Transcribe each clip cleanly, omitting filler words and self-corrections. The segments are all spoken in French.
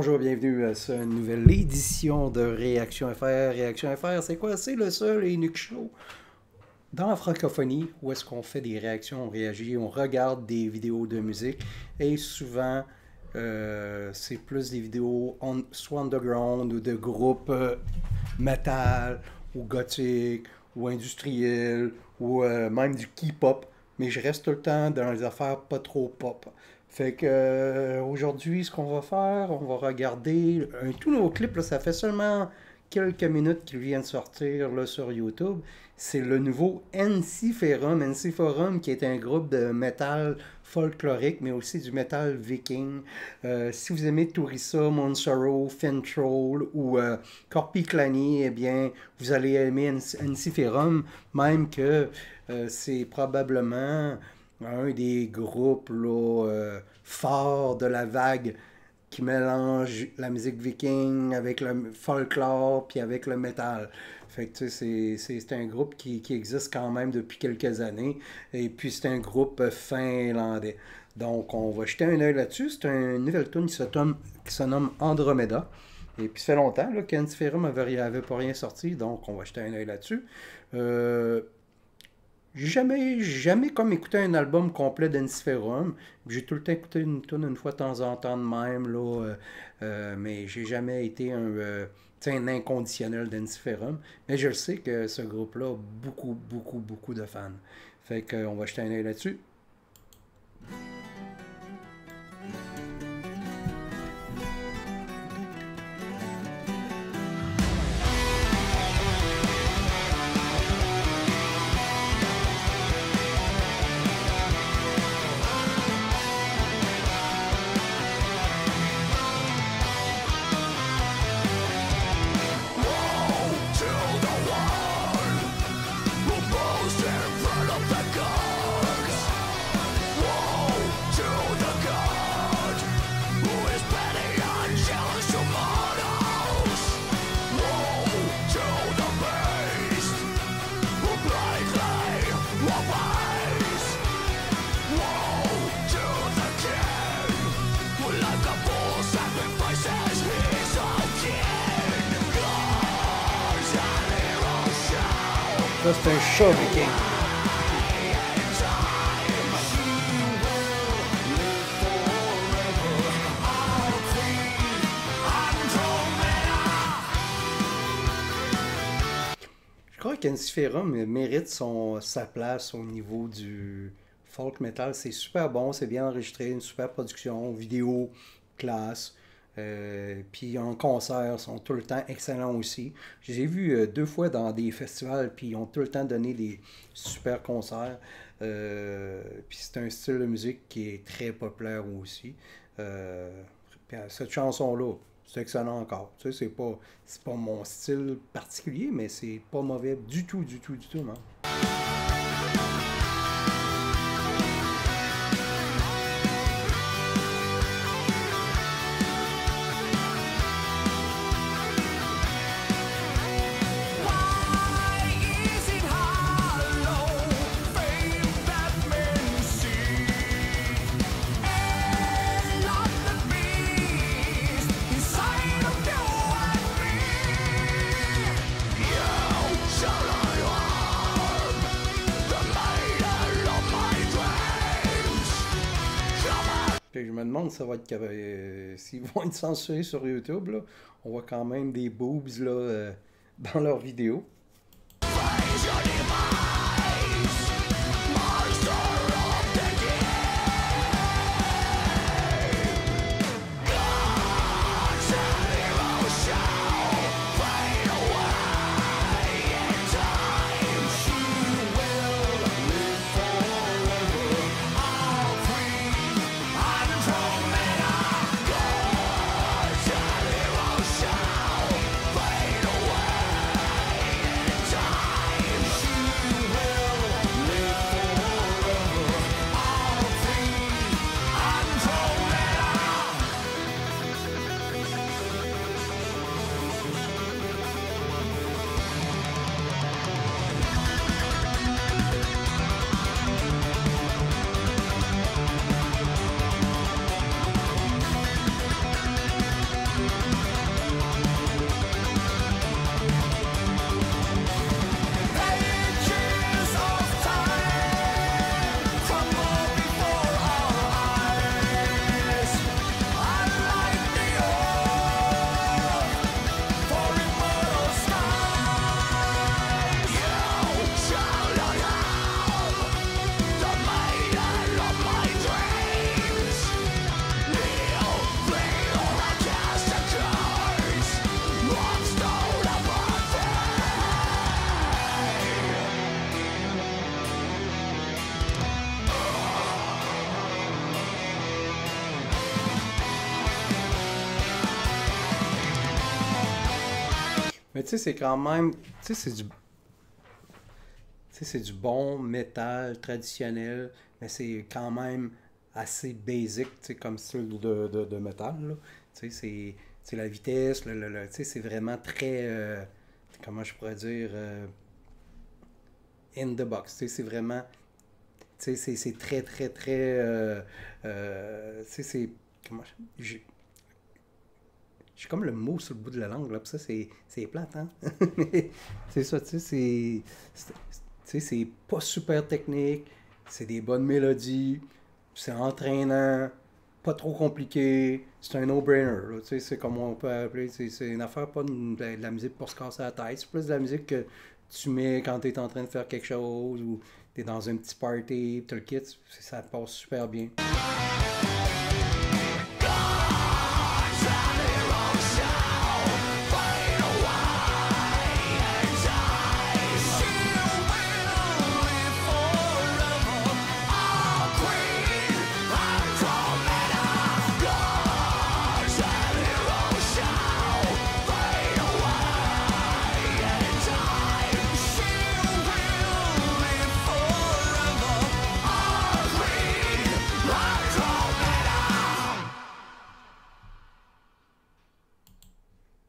Bonjour, bienvenue à cette nouvelle édition de Réaction FR. Réaction FR, c'est quoi? C'est le seul et unique show dans la francophonie où est-ce qu'on fait des réactions, on réagit, on regarde des vidéos de musique et souvent c'est plus des vidéos soit underground ou de groupes metal ou gothique ou industriel ou même du K-pop, mais je reste tout le temps dans les affaires pas trop pop. Fait que aujourd'hui, ce qu'on va faire, on va regarder un tout nouveau clip. Là, ça fait seulement quelques minutes qu'il vient de sortir là, sur YouTube. C'est le nouveau Ensiferum. Ensiferum qui est un groupe de métal folklorique, mais aussi du métal viking. Si vous aimez Tourissa, Monsorrow, Fintroll ou Corpiclani, eh bien, vous allez aimer Ensiferum, même que c'est probablement un des groupes là, forts de la vague qui mélange la musique viking avec le folklore puis avec le métal. Fait que tu sais, c'est un groupe qui existe quand même depuis quelques années. Et puis c'est un groupe finlandais. Donc on va jeter un œil là-dessus. C'est une nouvelle tune qui se nomme Andromeda. Et puis ça fait longtemps là, qu'Ensiferum avait pas rien sorti. Donc on va jeter un œil là-dessus. J'ai jamais comme écouté un album complet d'Ensiferum. J'ai tout le temps écouté une tune une fois de temps en temps de même, là, mais j'ai jamais été un inconditionnel d'Ensiferum. Mais je le sais que ce groupe-là a beaucoup de fans. Fait qu'on va jeter un œil là-dessus. Ça, c'est un chat viking. Je crois qu'Ensiferum mérite sa place au niveau du folk metal. C'est super bon, c'est bien enregistré, une super production, vidéo, classe. Puis en concert, ils sont tout le temps excellents aussi. Je les ai vus 2 fois dans des festivals, puis ils ont tout le temps donné des super concerts. Puis c'est un style de musique qui est très populaire aussi. Puis cette chanson-là, c'est excellent encore. Tu sais, c'est pas mon style particulier, mais c'est pas mauvais du tout, non? Je me demande si ça va être s'ils vont être censurés sur YouTube. Là, on voit quand même des boobs là, dans leurs vidéos. Mais tu sais, c'est quand même. Tu sais, c'est du bon métal traditionnel, mais c'est quand même assez basic, tu sais, comme style de métal, là. Tu sais, c'est la vitesse, tu sais, c'est vraiment très. Comment je pourrais dire. In the box. Tu sais, c'est vraiment. Tu sais, c'est très, très, très. Tu sais, c'est. Comment. J'ai comme le mot sur le bout de la langue, là, puis ça, c'est plate, hein? Mais c'est ça, tu sais, c'est pas super technique, c'est des bonnes mélodies, c'est entraînant, pas trop compliqué, c'est un no-brainer, là, tu sais, c'est comme on peut appeler, c'est une affaire, pas de la musique pour se casser la tête, c'est plus de la musique que tu mets quand tu es en train de faire quelque chose ou tu es dans un petit party, tu le quittes, ça passe super bien.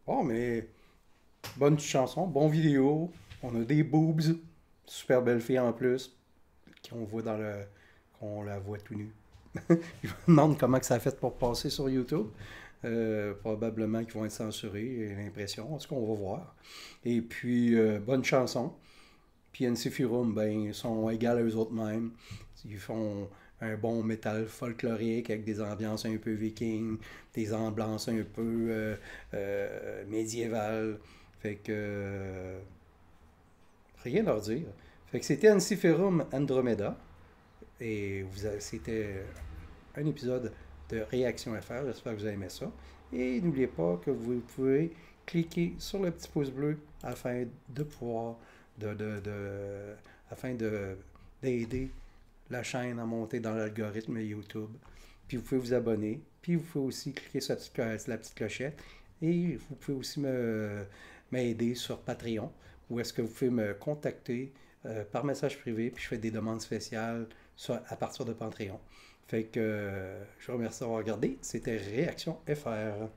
Bon, mais bonne petite chanson, bon vidéo. On a des boobs, super belle fille en plus, qu'on voit qu'on la voit tout nu. Je me demande comment que ça a fait pour passer sur YouTube. Probablement qu'ils vont être censurés, j'ai l'impression. En tout cas, on va voir. Et puis, bonne chanson. Puis NC Furum, ben, ils sont égaux à eux autres mêmes. Ils font un bon métal folklorique avec des ambiances un peu vikings, des ambiances un peu médiévales. Fait que rien à leur dire. Fait que c'était Ensiferum Andromeda. Et c'était un épisode de Réaction FR. J'espère que vous avez aimé ça. Et n'oubliez pas que vous pouvez cliquer sur le petit pouce bleu afin de pouvoir afin d'aider la chaîne à monter dans l'algorithme YouTube. Puis vous pouvez vous abonner. Puis vous pouvez aussi cliquer sur la petite clochette. Et vous pouvez aussi m'aider sur Patreon, où est-ce que vous pouvez me contacter par message privé, puis je fais des demandes spéciales à partir de Patreon. Fait que je vous remercie d'avoir regardé. C'était Réaction FR.